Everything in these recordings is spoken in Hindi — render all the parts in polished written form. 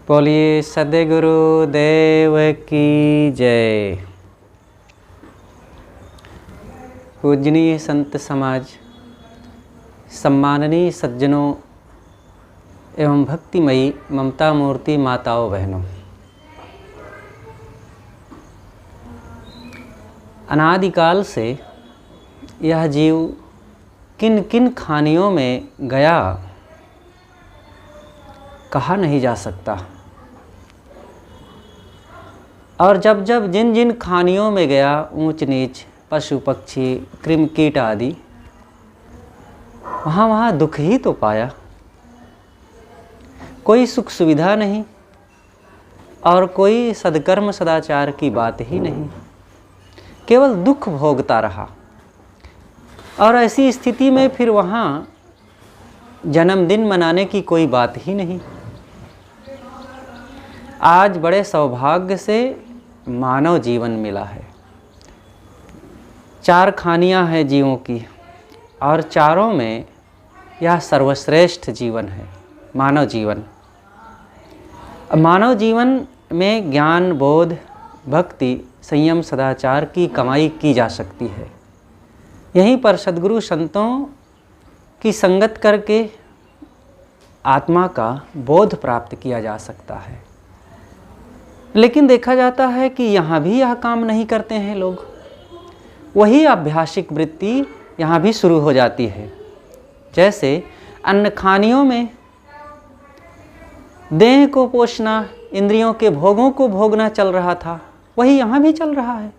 बोलिए सद्गुरु देव की जय। पूजनीय संत समाज, सम्माननीय सज्जनों एवं भक्तिमयी ममता मूर्ति माताओं बहनों, अनादिकाल से यह जीव किन किन खानियों में गया कहा नहीं जा सकता। और जब जब जिन जिन खानियों में गया, ऊंच नीच, पशु पक्षी, कृमि कीट आदि, वहाँ वहाँ दुख ही तो पाया। कोई सुख सुविधा नहीं और कोई सद्कर्म सदाचार की बात ही नहीं, केवल दुख भोगता रहा। और ऐसी स्थिति में फिर वहाँ जन्मदिन मनाने की कोई बात ही नहीं। आज बड़े सौभाग्य से मानव जीवन मिला है। 4 खानियाँ हैं जीवों की और चारों में यह सर्वश्रेष्ठ जीवन है, मानव जीवन। मानव जीवन में ज्ञान, बोध, भक्ति, संयम, सदाचार की कमाई की जा सकती है। यहीं पर सद्गुरु संतों की संगत करके आत्मा का बोध प्राप्त किया जा सकता है। लेकिन देखा जाता है कि यहाँ भी यह काम नहीं करते हैं लोग। वही आभ्यासिक वृत्ति यहाँ भी शुरू हो जाती है। जैसे अन्न खानियों में देह को पोषना, इंद्रियों के भोगों को भोगना चल रहा था, वही यहाँ भी चल रहा है।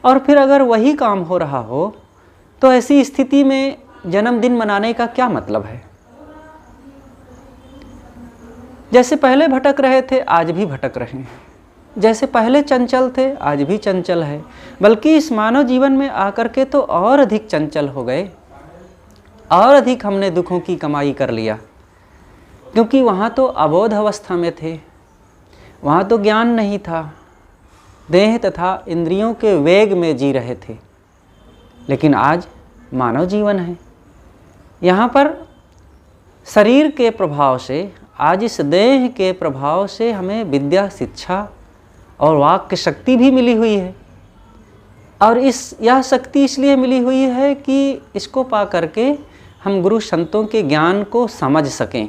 और फिर अगर वही काम हो रहा हो तो ऐसी स्थिति में जन्मदिन मनाने का क्या मतलब है। जैसे पहले भटक रहे थे, आज भी भटक रहे हैं। जैसे पहले चंचल थे, आज भी चंचल है। बल्कि इस मानव जीवन में आकर के तो और अधिक चंचल हो गए, और अधिक हमने दुखों की कमाई कर लिया। क्योंकि वहाँ तो अबोध अवस्था में थे, वहाँ तो ज्ञान नहीं था, देह तथा इंद्रियों के वेग में जी रहे थे। लेकिन आज मानव जीवन है। यहाँ पर शरीर के प्रभाव से, आज इस देह के प्रभाव से हमें विद्या, शिक्षा और वाक्य शक्ति भी मिली हुई है। और यह शक्ति इसलिए मिली हुई है कि इसको पा करके हम गुरु संतों के ज्ञान को समझ सकें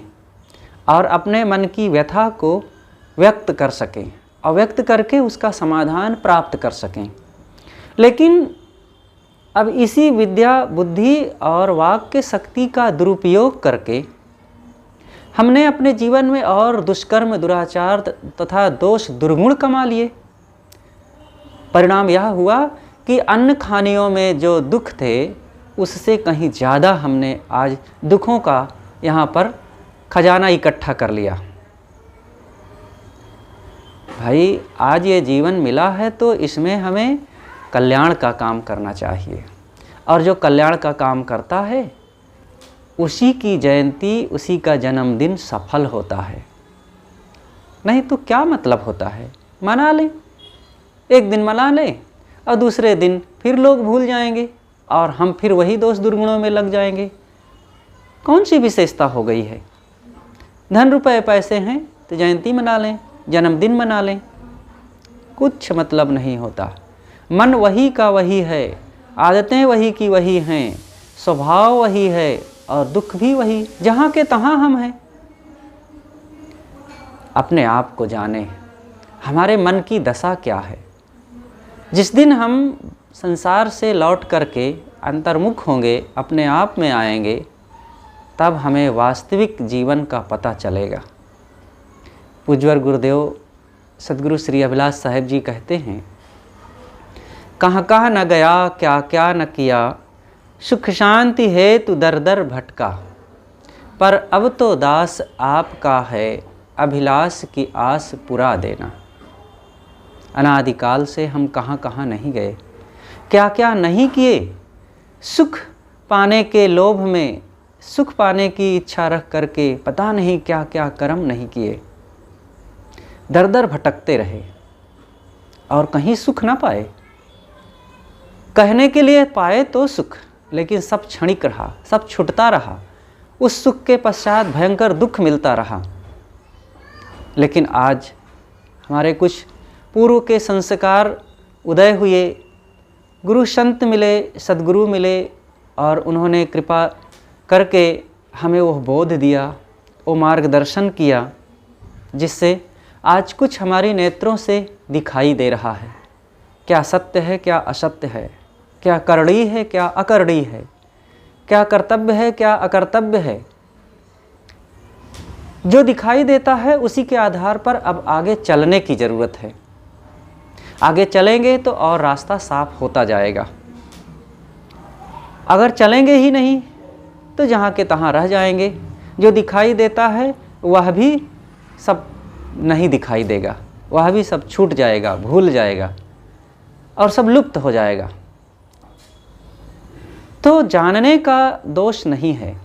और अपने मन की व्यथा को व्यक्त कर सकें और व्यक्त करके उसका समाधान प्राप्त कर सकें। लेकिन अब इसी विद्या, बुद्धि और वाक्य शक्ति का दुरुपयोग करके हमने अपने जीवन में और दुष्कर्म, दुराचार तथा दोष, दुर्गुण कमा लिए। परिणाम यह हुआ कि अन्न खानियों में जो दुख थे, उससे कहीं ज़्यादा हमने आज दुखों का यहाँ पर खजाना इकट्ठा कर लिया। भाई, आज ये जीवन मिला है तो इसमें हमें कल्याण का काम करना चाहिए। और जो कल्याण का काम करता है, उसी की जयंती, उसी का जन्मदिन सफल होता है। नहीं तो क्या मतलब होता है। मना लें, एक दिन मना लें और दूसरे दिन फिर लोग भूल जाएंगे और हम फिर वही दोष दुर्गुणों में लग जाएंगे। कौन सी विशेषता हो गई है। धन रुपए पैसे हैं तो जयंती मना लें, जन्मदिन मना लें, कुछ मतलब नहीं होता। मन वही का वही है, आदतें वही की वही हैं, स्वभाव वही है और दुख भी वही, जहाँ के तहाँ हम हैं। अपने आप को जाने, हमारे मन की दशा क्या है। जिस दिन हम संसार से लौट करके अंतर्मुख होंगे, अपने आप में आएंगे, तब हमें वास्तविक जीवन का पता चलेगा। पूज्यवर गुरुदेव सद्गुरु श्री अभिलाष साहेब जी कहते हैं, कहाँ कहाँ न गया, क्या क्या न किया, सुख शांति हेतु दर दर भटका, पर अब तो दास आपका है, अभिलाष की आस पुरा देना। अनादिकाल से हम कहाँ कहाँ नहीं गए, क्या क्या नहीं किए। सुख पाने के लोभ में, सुख पाने की इच्छा रख करके पता नहीं क्या क्या कर्म नहीं किए। दर दर भटकते रहे और कहीं सुख ना पाए। कहने के लिए पाए तो सुख, लेकिन सब क्षणिक रहा, सब छूटता रहा। उस सुख के पश्चात भयंकर दुख मिलता रहा। लेकिन आज हमारे कुछ पूर्व के संस्कार उदय हुए, गुरु संत मिले, सद्गुरु मिले और उन्होंने कृपा करके हमें वो बोध दिया, वो मार्गदर्शन किया, जिससे आज कुछ हमारे नेत्रों से दिखाई दे रहा है क्या सत्य है, क्या असत्य है, क्या करड़ी है, क्या अकरड़ी है, क्या कर्तव्य है, क्या अकर्तव्य है। जो दिखाई देता है उसी के आधार पर अब आगे चलने की ज़रूरत है। आगे चलेंगे तो और रास्ता साफ होता जाएगा। अगर चलेंगे ही नहीं तो जहाँ के तहाँ रह जाएंगे। जो दिखाई देता है वह भी सब नहीं दिखाई देगा, वह भी सब छूट जाएगा, भूल जाएगा और सब लुप्त हो जाएगा। तो जानने का दोष नहीं है,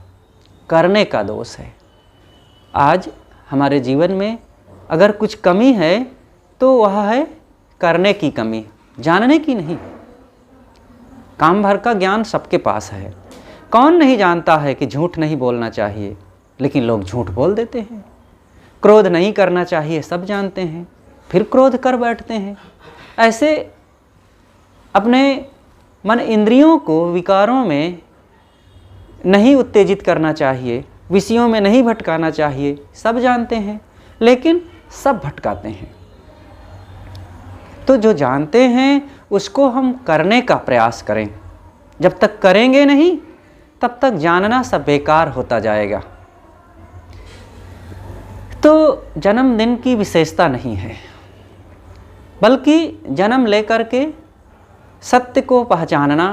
करने का दोष है। आज हमारे जीवन में अगर कुछ कमी है तो वह है करने की कमी, जानने की नहीं। काम भर का ज्ञान सबके पास है। कौन नहीं जानता है कि झूठ नहीं बोलना चाहिए, लेकिन लोग झूठ बोल देते हैं। क्रोध नहीं करना चाहिए सब जानते हैं, फिर क्रोध कर बैठते हैं। ऐसे अपने मन इंद्रियों को विकारों में नहीं उत्तेजित करना चाहिए, विषयों में नहीं भटकाना चाहिए, सब जानते हैं लेकिन सब भटकाते हैं। तो जो जानते हैं उसको हम करने का प्रयास करें। जब तक करेंगे नहीं तब तक जानना सब बेकार होता जाएगा। तो जन्मदिन की विशेषता नहीं है, बल्कि जन्म लेकर के सत्य को पहचानना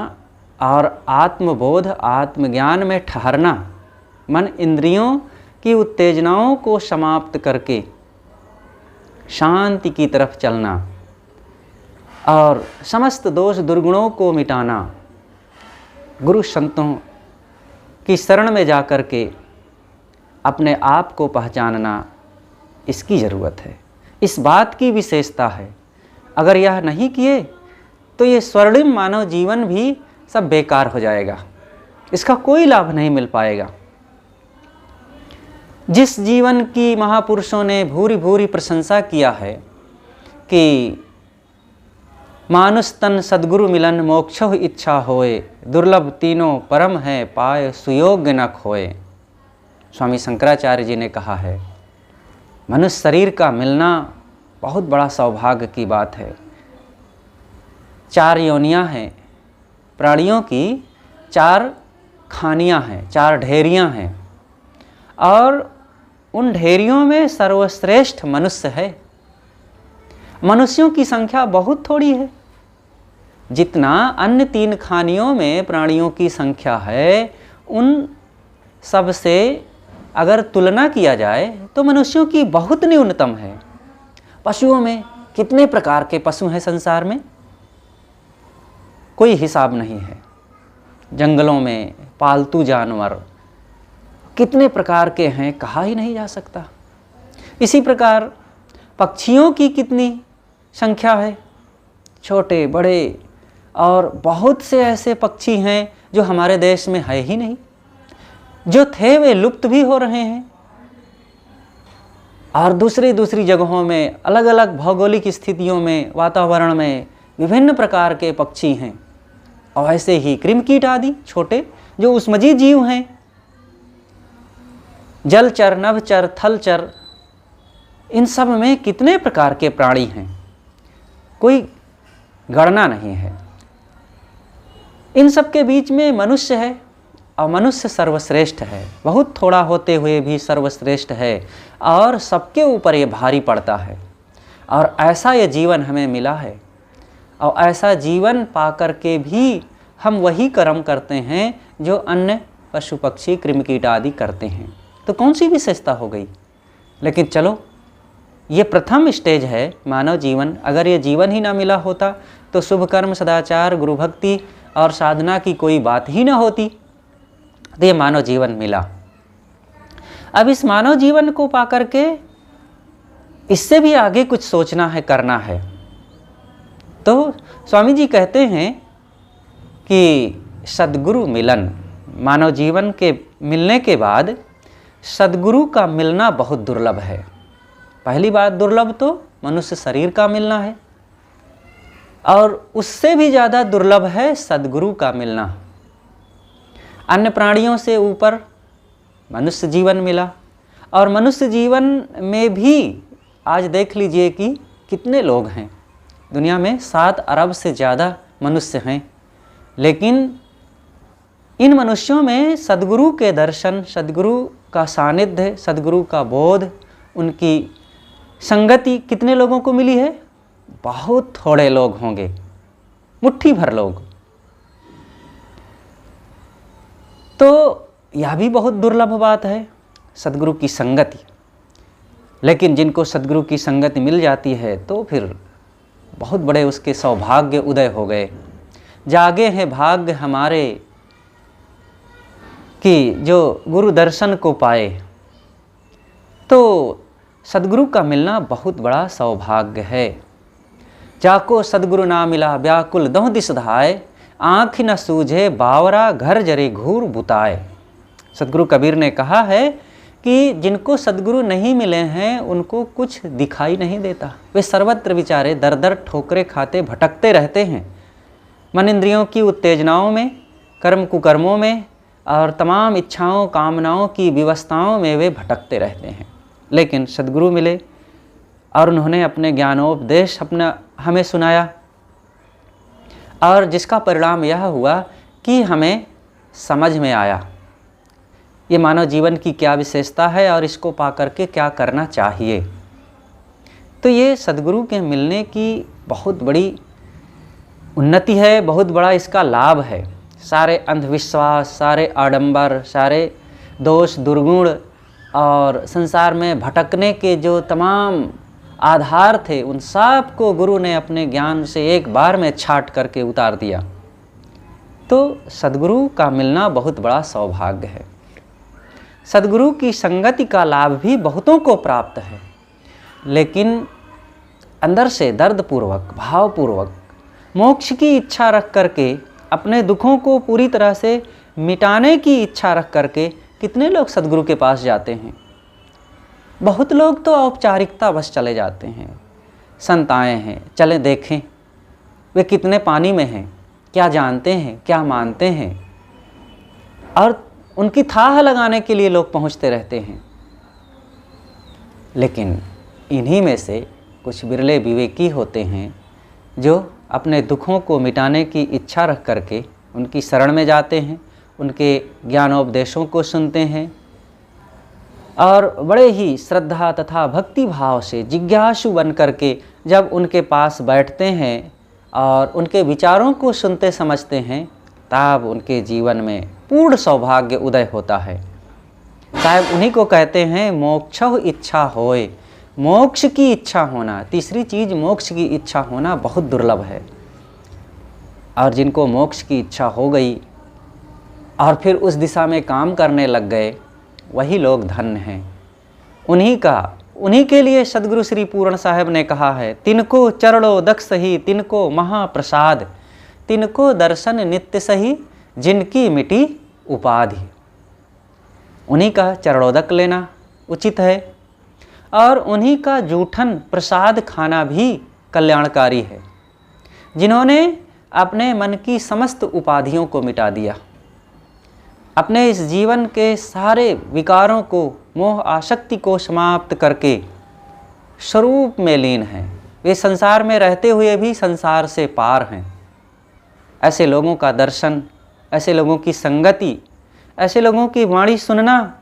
और आत्मबोध, आत्मज्ञान में ठहरना, मन इंद्रियों की उत्तेजनाओं को समाप्त करके शांति की तरफ चलना और समस्त दोष दुर्गुणों को मिटाना, गुरु संतों की शरण में जाकर के अपने आप को पहचानना, इसकी ज़रूरत है। इस बात की विशेषता है। अगर यह नहीं किए तो ये स्वर्णिम मानव जीवन भी सब बेकार हो जाएगा, इसका कोई लाभ नहीं मिल पाएगा। जिस जीवन की महापुरुषों ने भूरी भूरी प्रशंसा किया है कि मानुष तन सद्गुरु मिलन मोक्षो इच्छा होए, दुर्लभ तीनों परम है पाए सुयोग्य न खोए। स्वामी शंकराचार्य जी ने कहा है मनुष्य शरीर का मिलना बहुत बड़ा सौभाग्य की बात है। 4 योनियाँ हैं, प्राणियों की 4 खानियाँ हैं, 4 ढेरियाँ हैं और उन ढेरियों में सर्वश्रेष्ठ मनुष्य है। मनुष्यों की संख्या बहुत थोड़ी है। जितना अन्य 3 खानियों में प्राणियों की संख्या है, उन सब से अगर तुलना किया जाए तो मनुष्यों की बहुत न्यूनतम है। पशुओं में कितने प्रकार के पशु हैं संसार में, कोई हिसाब नहीं है। जंगलों में पालतू जानवर कितने प्रकार के हैं, कहा ही नहीं जा सकता। इसी प्रकार पक्षियों की कितनी संख्या है, छोटे बड़े, और बहुत से ऐसे पक्षी हैं जो हमारे देश में है ही नहीं। जो थे वे लुप्त भी हो रहे हैं और दूसरी जगहों में अलग अलग भौगोलिक स्थितियों में, वातावरण में विभिन्न प्रकार के पक्षी हैं। और ऐसे ही कृमिकीट आदि छोटे जो उष्मजीव जीव हैं, जलचर, नभचर, थलचर, इन सब में कितने प्रकार के प्राणी हैं, कोई गणना नहीं है। इन सब के बीच में मनुष्य है और मनुष्य सर्वश्रेष्ठ है, बहुत थोड़ा होते हुए भी सर्वश्रेष्ठ है और सबके ऊपर ये भारी पड़ता है। और ऐसा ये जीवन हमें मिला है और ऐसा जीवन पाकर के भी हम वही कर्म करते हैं जो अन्य पशु पक्षी कृमिकीट आदि करते हैं। तो कौन सी विशेषता हो गई। लेकिन चलो, ये प्रथम स्टेज है मानव जीवन। अगर ये जीवन ही ना मिला होता तो शुभ कर्म, सदाचार, गुरु भक्ति और साधना की कोई बात ही ना होती। तो ये मानव जीवन मिला। अब इस मानव जीवन को पाकर के इससे भी आगे कुछ सोचना है, करना है। तो स्वामी जी कहते हैं कि सद्गुरु मिलन, मानव जीवन के मिलने के बाद सद्गुरु का मिलना बहुत दुर्लभ है। पहली बात, दुर्लभ तो मनुष्य शरीर का मिलना है, और उससे भी ज़्यादा दुर्लभ है सद्गुरु का मिलना। अन्य प्राणियों से ऊपर मनुष्य जीवन मिला, और मनुष्य जीवन में भी आज देख लीजिए कि कितने लोग हैं। दुनिया में 7 अरब से ज़्यादा मनुष्य हैं, लेकिन इन मनुष्यों में सद्गुरु के दर्शन, सद्गुरु का सानिध्य, सद्गुरु का बोध, उनकी संगति कितने लोगों को मिली है? बहुत थोड़े लोग होंगे, मुट्ठी भर लोग। तो यह भी बहुत दुर्लभ बात है, सद्गुरु की संगति। लेकिन जिनको सद्गुरु की संगति मिल जाती है तो फिर बहुत बड़े उसके सौभाग्य उदय हो गए। जागे हैं भाग्य हमारे कि जो गुरु दर्शन को पाए। तो सद्गुरु का मिलना बहुत बड़ा सौभाग्य है। जाको सद्गुरु ना मिला व्याकुल दहुं दिस धाय, आँख न सूझे बावरा घर जरे घूर बुताए। सद्गुरु कबीर ने कहा है कि जिनको सद्गुरु नहीं मिले हैं उनको कुछ दिखाई नहीं देता। वे सर्वत्र विचारे दर दर ठोकरे खाते भटकते रहते हैं, मन इंद्रियों की उत्तेजनाओं में, कर्म कुकर्मों में और तमाम इच्छाओं कामनाओं की विवस्थाओं में वे भटकते रहते हैं। लेकिन सद्गुरु मिले और उन्होंने अपने ज्ञानोपदेश अपना हमें सुनाया, और जिसका परिणाम यह हुआ कि हमें समझ में आया ये मानव जीवन की क्या विशेषता है और इसको पा करके क्या करना चाहिए। तो ये सद्गुरु के मिलने की बहुत बड़ी उन्नति है, बहुत बड़ा इसका लाभ है। सारे अंधविश्वास, सारे आडंबर, सारे दोष दुर्गुण और संसार में भटकने के जो तमाम आधार थे उन सब को गुरु ने अपने ज्ञान से एक बार में छाट करके उतार दिया। तो सद्गुरु का मिलना बहुत बड़ा सौभाग्य है। सद्गुरु की संगति का लाभ भी बहुतों को प्राप्त है, लेकिन अंदर से दर्दपूर्वक, भावपूर्वक, मोक्ष की इच्छा रख करके, अपने दुखों को पूरी तरह से मिटाने की इच्छा रख करके कितने लोग सद्गुरु के पास जाते हैं। बहुत लोग तो औपचारिकता बस चले जाते हैं, संत आए हैं चले देखें वे कितने पानी में हैं, क्या जानते हैं, क्या मानते हैं, और उनकी थाह लगाने के लिए लोग पहुंचते रहते हैं। लेकिन इन्हीं में से कुछ बिरले विवेकी होते हैं जो अपने दुखों को मिटाने की इच्छा रख करके उनकी शरण में जाते हैं, उनके ज्ञानोपदेशों को सुनते हैं और बड़े ही श्रद्धा तथा भक्ति भाव से जिज्ञासु बन करके जब उनके पास बैठते हैं और उनके विचारों को सुनते समझते हैं, तब उनके जीवन में पूर्ण सौभाग्य उदय होता है। साहब उन्हीं को कहते हैं मोक्षो इच्छा होए। मोक्ष की इच्छा होना, तीसरी चीज़ मोक्ष की इच्छा होना बहुत दुर्लभ है। और जिनको मोक्ष की इच्छा हो गई और फिर उस दिशा में काम करने लग गए, वही लोग धन्य हैं। उन्हीं के लिए सद्गुरु श्री पूर्ण साहब ने कहा है, तिनको चरणों दक्ष सही तिनको महाप्रसाद, तिनको दर्शन नित्य सही जिनकी मिटी उपाधि। उन्हीं का चरणोदक लेना उचित है और उन्हीं का जूठन प्रसाद खाना भी कल्याणकारी है, जिन्होंने अपने मन की समस्त उपाधियों को मिटा दिया, अपने इस जीवन के सारे विकारों को, मोह आसक्ति को समाप्त करके स्वरूप में लीन हैं। वे संसार में रहते हुए भी संसार से पार हैं। ऐसे लोगों का दर्शन, ऐसे लोगों की संगति, ऐसे लोगों की वाणी सुनना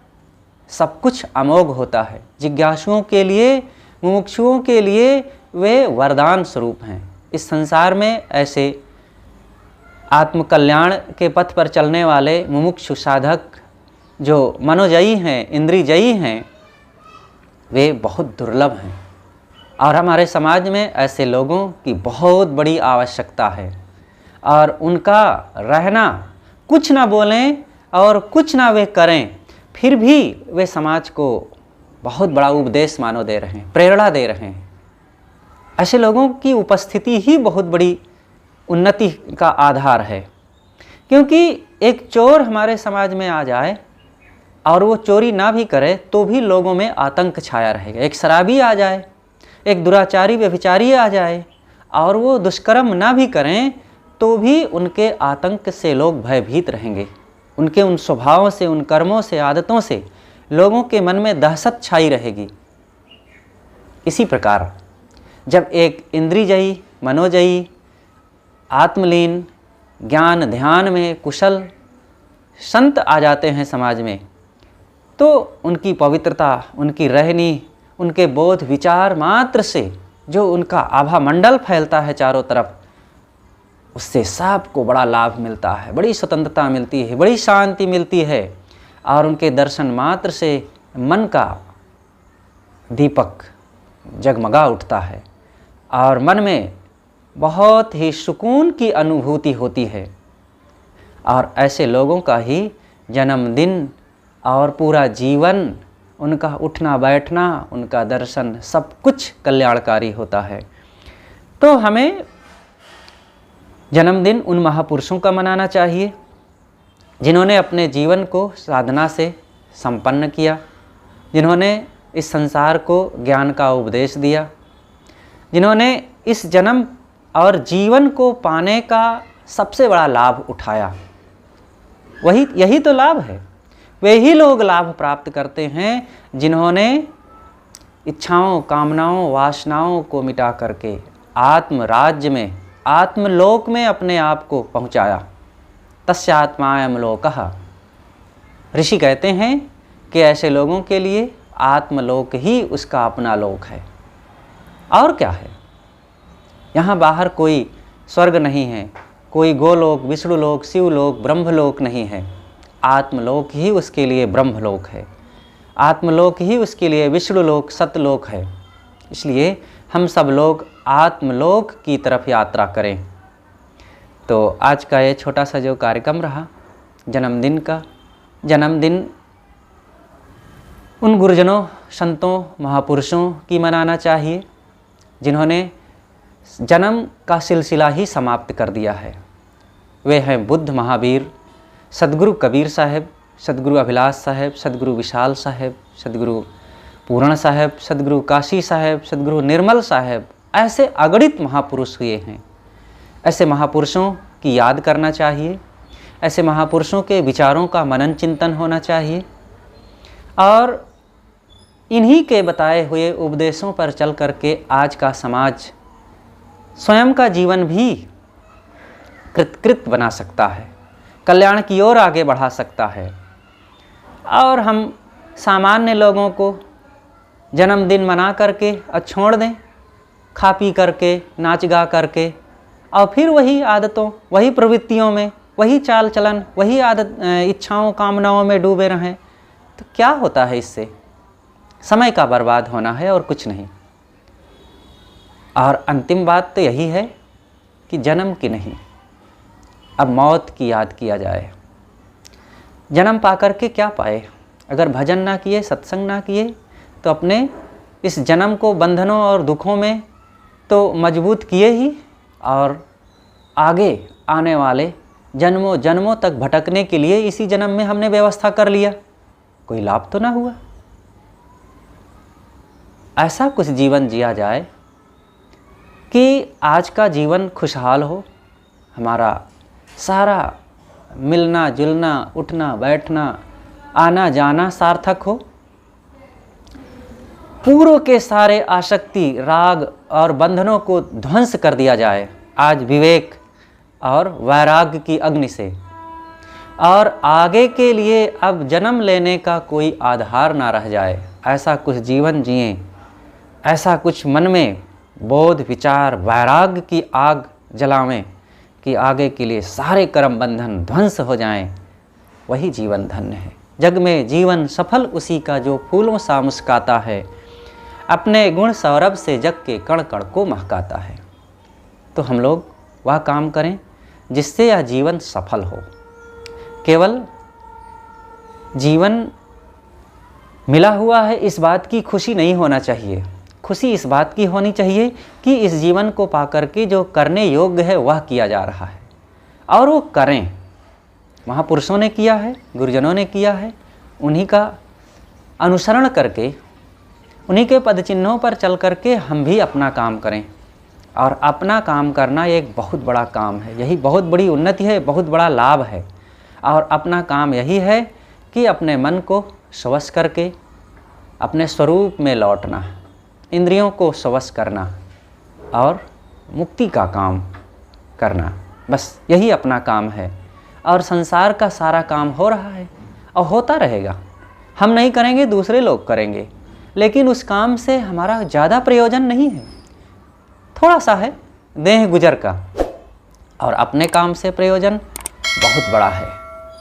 सब कुछ अमोघ होता है। जिज्ञासुओं के लिए, मुमुक्षुओं के लिए वे वरदान स्वरूप हैं। इस संसार में ऐसे आत्मकल्याण के पथ पर चलने वाले मुमुक्षु साधक जो मनोजयी हैं, इंद्रियजयी हैं, वे बहुत दुर्लभ हैं और हमारे समाज में ऐसे लोगों की बहुत बड़ी आवश्यकता है। और उनका रहना, कुछ ना बोलें और कुछ ना वे करें, फिर भी वे समाज को बहुत बड़ा उपदेश मानो दे रहे हैं, प्रेरणा दे रहे हैं। ऐसे लोगों की उपस्थिति ही बहुत बड़ी उन्नति का आधार है। क्योंकि एक चोर हमारे समाज में आ जाए और वो चोरी ना भी करे तो भी लोगों में आतंक छाया रहेगा। एक शराबी आ जाए, एक दुराचारी व्यभिचारी आ जाए और वो दुष्कर्म ना भी करें तो भी उनके आतंक से लोग भयभीत रहेंगे। उनके उन स्वभावों से, उन कर्मों से, आदतों से लोगों के मन में दहशत छाई रहेगी। इसी प्रकार जब एक इंद्रियजयी, मनोजयी, आत्मलीन, ज्ञान ध्यान में कुशल संत आ जाते हैं समाज में, तो उनकी पवित्रता, उनकी रहनी, उनके बोध विचार मात्र से जो उनका आभा मंडल फैलता है चारों तरफ, उससे सबको बड़ा लाभ मिलता है, बड़ी स्वतंत्रता मिलती है, बड़ी शांति मिलती है। और उनके दर्शन मात्र से मन का दीपक जगमगा उठता है और मन में बहुत ही सुकून की अनुभूति होती है। और ऐसे लोगों का ही जन्मदिन और पूरा जीवन, उनका उठना बैठना, उनका दर्शन, सब कुछ कल्याणकारी होता है। तो हमें जन्मदिन उन महापुरुषों का मनाना चाहिए जिन्होंने अपने जीवन को साधना से संपन्न किया, जिन्होंने इस संसार को ज्ञान का उपदेश दिया, जिन्होंने इस जन्म और जीवन को पाने का सबसे बड़ा लाभ उठाया। यही तो लाभ है। वे ही लोग लाभ प्राप्त करते हैं जिन्होंने इच्छाओं, कामनाओं, वासनाओं को मिटा करके आत्म राज्य में, आत्मलोक में अपने आप को पहुंचाया। तस्यात्मायं लोकः। ऋषि कहते हैं कि ऐसे लोगों के लिए आत्मलोक ही उसका अपना लोक है। और क्या है? यहाँ बाहर कोई स्वर्ग नहीं है, कोई गोलोक, विष्णुलोक, शिवलोक, ब्रह्मलोक नहीं है। आत्मलोक ही उसके लिए ब्रह्मलोक है, आत्मलोक ही उसके लिए विष्णुलोक, सतलोक है। इसलिए हम सब लोग आत्मलोक की तरफ यात्रा करें। तो आज का ये छोटा सा जो कार्यक्रम रहा जन्मदिन का, जन्मदिन उन गुरुजनों, संतों, महापुरुषों की मनाना चाहिए जिन्होंने जन्म का सिलसिला ही समाप्त कर दिया है। वे हैं बुद्ध महावीर, सद्गुरु कबीर साहब, सद्गुरु अभिलाष साहब, सद्गुरु विशाल साहब, सद्गुरु पूर्ण साहब, सद्गुरु काशी साहब, सद्गुरु निर्मल साहब। ऐसे अगणित महापुरुष हुए हैं। ऐसे महापुरुषों की याद करना चाहिए, ऐसे महापुरुषों के विचारों का मनन चिंतन होना चाहिए और इन्हीं के बताए हुए उपदेशों पर चल करके आज का समाज स्वयं का जीवन भी कृतकृत बना सकता है, कल्याण की ओर आगे बढ़ा सकता है। और हम सामान्य लोगों को जन्मदिन मना करके और छोड़ दें, खा पी करके, नाच गा करके, और फिर वही आदतों, वही प्रवृत्तियों में, वही चाल चलन, वही आदत, इच्छाओं, कामनाओं में डूबे रहें, तो क्या होता है? इससे समय का बर्बाद होना है और कुछ नहीं। और अंतिम बात तो यही है कि जन्म की नहीं, अब मौत की याद किया जाए। जन्म पाकर के क्या पाए? अगर भजन ना किए, सत्संग ना किए, तो अपने इस जन्म को बंधनों और दुखों में तो मजबूत किए ही, और आगे आने वाले जन्मों जन्मों तक भटकने के लिए इसी जन्म में हमने व्यवस्था कर लिया। कोई लाभ तो ना हुआ। ऐसा कुछ जीवन जिया जाए कि आज का जीवन खुशहाल हो, हमारा सारा मिलना जुलना, उठना बैठना, आना जाना सार्थक हो, पूर्व के सारे आसक्ति, राग और बंधनों को ध्वंस कर दिया जाए आज विवेक और वैराग्य की अग्नि से, और आगे के लिए अब जन्म लेने का कोई आधार ना रह जाए। ऐसा कुछ जीवन जिएं, ऐसा कुछ मन में बोध विचार वैराग्य की आग जलावें कि आगे के लिए सारे कर्म बंधन ध्वंस हो जाएं। वही जीवन धन्य है। जग में जीवन सफल उसी का जो फूलों सा मुस्काता है, अपने गुण सौरभ से जग के कण कण को महकाता है। तो हम लोग वह काम करें जिससे यह जीवन सफल हो। केवल जीवन मिला हुआ है इस बात की खुशी नहीं होना चाहिए। खुशी इस बात की होनी चाहिए कि इस जीवन को पाकर के जो करने योग्य है वह किया जा रहा है, और वो करें। महापुरुषों ने किया है, गुरुजनों ने किया है, उन्हीं का अनुसरण करके, उन्हीं के पद चिन्हों पर चल करके हम भी अपना काम करें। और अपना काम करना एक बहुत बड़ा काम है, यही बहुत बड़ी उन्नति है, बहुत बड़ा लाभ है। और अपना काम यही है कि अपने मन को स्वश करके अपने स्वरूप में लौटना, इंद्रियों को स्वश करना और मुक्ति का काम करना, बस यही अपना काम है। और संसार का सारा काम हो रहा है और होता रहेगा। हम नहीं करेंगे, दूसरे लोग करेंगे, लेकिन उस काम से हमारा ज़्यादा प्रयोजन नहीं है, थोड़ा सा है देह गुजर का, और अपने काम से प्रयोजन बहुत बड़ा है।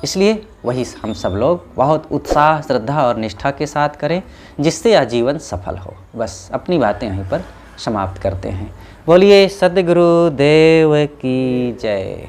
इसलिए वही हम सब लोग बहुत उत्साह, श्रद्धा और निष्ठा के साथ करें, जिससे आजीवन सफल हो। बस अपनी बातें यहीं पर समाप्त करते हैं। बोलिए सद्गुरु देव की जय।